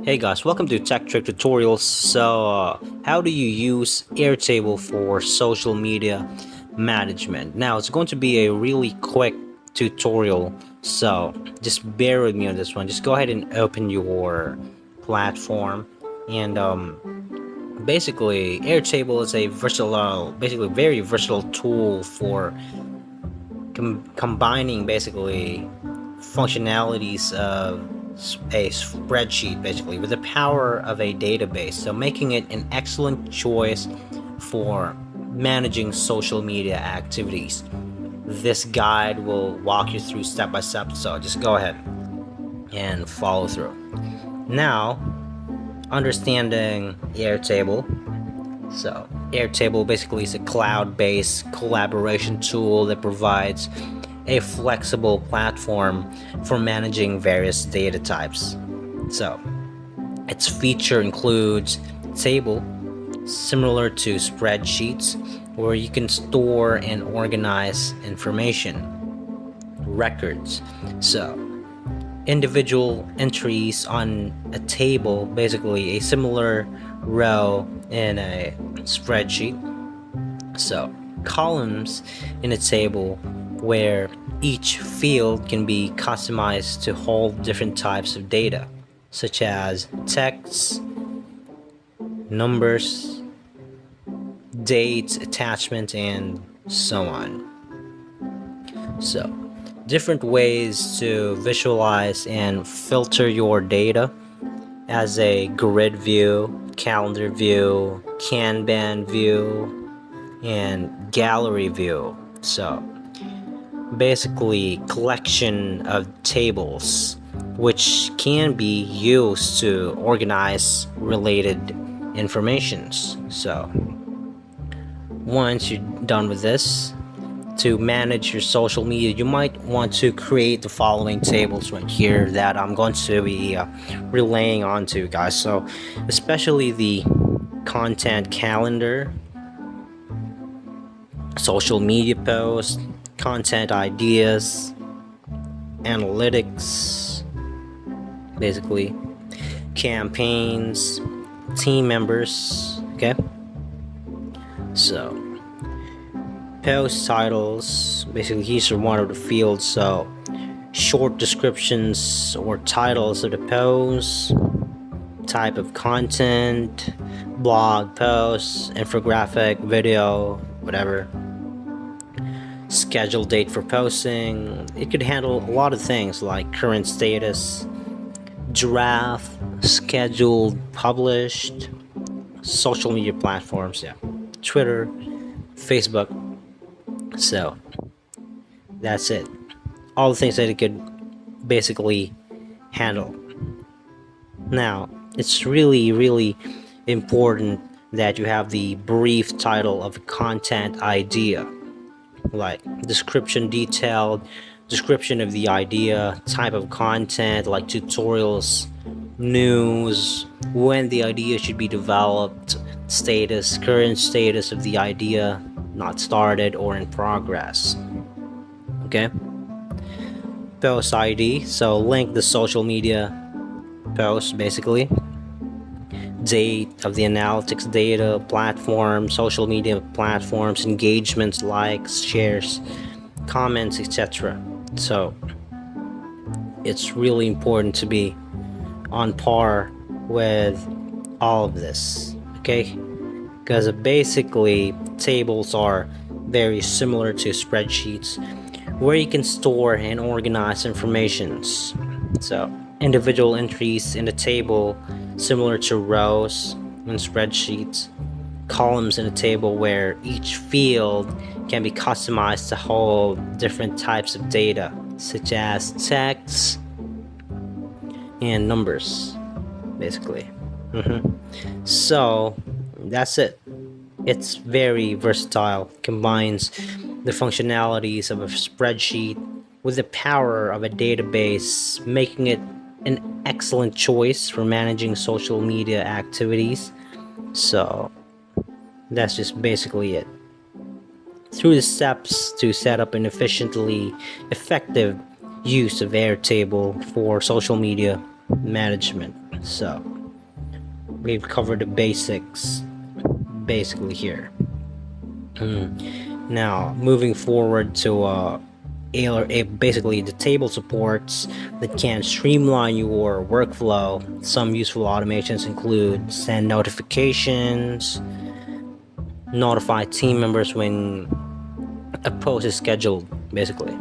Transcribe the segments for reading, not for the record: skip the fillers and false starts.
Hey guys, welcome to Tech Trick Tutorials. How do you use Airtable for social media management? Now, it's going to be a really quick tutorial, so just bear with me on this one. Just go ahead and open your platform, and basically, Airtable is a versatile, basically very versatile tool for combining basically functionalities of a spreadsheet basically with the power of a database, so making it an excellent choice for managing social media activities. This guide will walk you through step by step, so just go ahead and follow through. Now, understanding Airtable. So Airtable basically is a cloud-based collaboration tool that provides a flexible platform for managing various data types. So its feature includes table, similar to spreadsheets, where you can store and organize information, records. So individual entries on a table, basically a similar row in a spreadsheet. So columns in a table where each field can be customized to hold different types of data, such as text, numbers, dates, attachment, and so on. So different ways to visualize and filter your data as a grid view, calendar view, Kanban view, and gallery view. So basically collection of tables which can be used to organize related informations. So once you're done with this, to manage your social media, you might want to create the following tables right here that I'm going to be relaying onto, guys. So especially the content calendar, social media posts, content ideas, analytics, basically campaigns, team members. Okay, so post titles, basically these are one of the fields. So short descriptions or titles of the post, type of content, blog posts, infographic, video, whatever, scheduled date for posting. It could handle a lot of things like current status, draft, scheduled, published, social media platforms, yeah, Twitter, Facebook. So that's it. All the things that it could basically handle. Now, it's really important that you have the brief title of a content idea, like description, detailed description of the idea, type of content like tutorials, news, when the idea should be developed, status, current status of the idea, not started or in progress. Okay, post ID, so link the social media post, basically date of the analytics data, platform, social media platforms, engagements, likes, shares, comments, etc. So it's really important to be on par with all of this, okay? Because basically tables are very similar to spreadsheets where you can store and organize informations. So individual entries in a table similar to rows in spreadsheets, columns in a table where each field can be customized to hold different types of data, such as text and numbers, basically. So that's it. It's very versatile, combines the functionalities of a spreadsheet with the power of a database, making it an excellent choice for managing social media activities. So that's just basically it. Through the steps to set up an efficiently effective use of Airtable for social media management. So we've covered the basics basically here. Now moving forward to basically the table supports that can streamline your workflow. Some useful automations include send notifications, notify team members when a post is scheduled, basically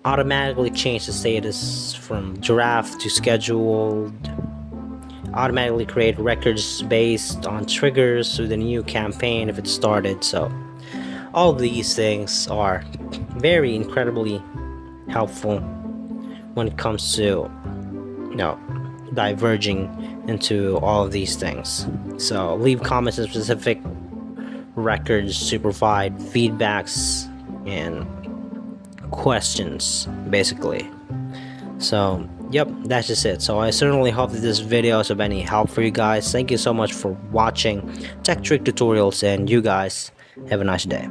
automatically change the status from draft to scheduled, automatically create records based on triggers to the new campaign if it started. So all of these things are very incredibly helpful when it comes to diverging into all of these things. So leave comments on specific records to provide feedbacks and questions, basically. So yep, that's just it. So I certainly hope that this video is of any help for you guys. Thank you so much for watching Tech Trick Tutorials, and you guys have a nice day.